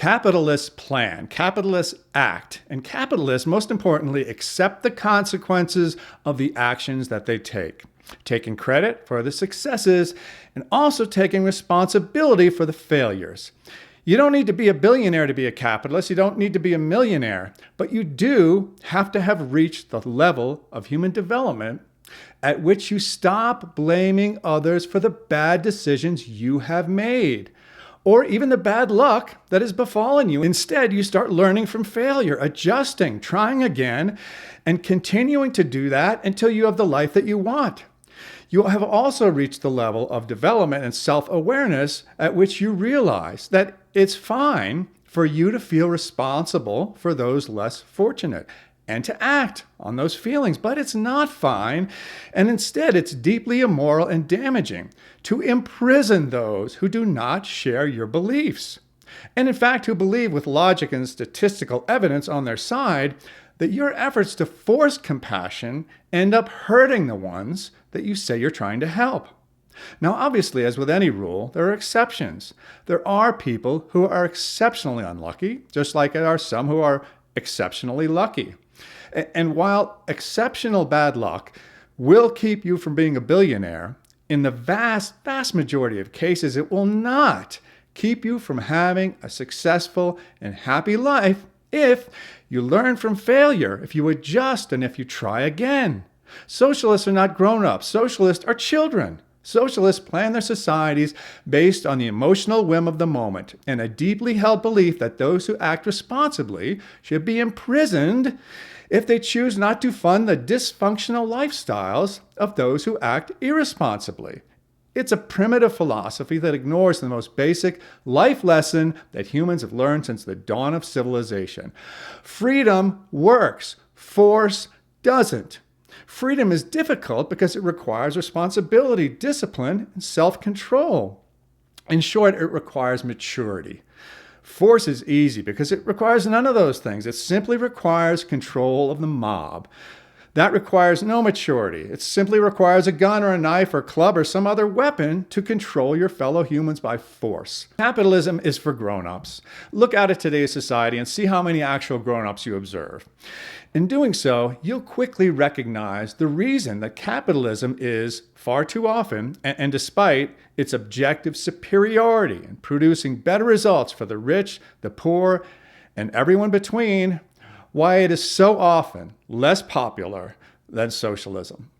Capitalists plan, capitalists act, and capitalists, most importantly, accept the consequences of the actions that they take, taking credit for the successes and also taking responsibility for the failures. You don't need to be a billionaire to be a capitalist. You don't need to be a millionaire, but you do have to have reached the level of human development at which you stop blaming others for the bad decisions you have made, or even the bad luck that has befallen you. Instead, you start learning from failure, adjusting, trying again, and continuing to do that until you have the life that you want. You have also reached the level of development and self-awareness at which you realize that it's fine for you to feel responsible for those less fortunate and to act on those feelings, but it's not fine, and instead it's deeply immoral and damaging to imprison those who do not share your beliefs, and in fact who believe with logic and statistical evidence on their side that your efforts to force compassion end up hurting the ones that you say you're trying to help. Now, obviously, as with any rule, there are exceptions. There are people who are exceptionally unlucky, just like there are some who are exceptionally lucky. And while exceptional bad luck will keep you from being a billionaire, in the vast, vast majority of cases, it will not keep you from having a successful and happy life if you learn from failure, if you adjust, and if you try again. Socialists are not grown-ups. Socialists are children. Socialists plan their societies based on the emotional whim of the moment and a deeply held belief that those who act responsibly should be imprisoned if they choose not to fund the dysfunctional lifestyles of those who act irresponsibly. It's a primitive philosophy that ignores the most basic life lesson that humans have learned since the dawn of civilization. Freedom works. Force doesn't. Freedom is difficult because it requires responsibility, discipline, and self-control. In short, it requires maturity. Force is easy because it requires none of those things. It simply requires control of the mob. That requires no maturity. It simply requires a gun or a knife or club or some other weapon to control your fellow humans by force. Capitalism is for grown-ups. Look out at today's society and see how many actual grown-ups you observe. In doing so, you'll quickly recognize the reason that capitalism is far too often, and despite its objective superiority in producing better results for the rich, the poor, and everyone between, why it is so often less popular than socialism.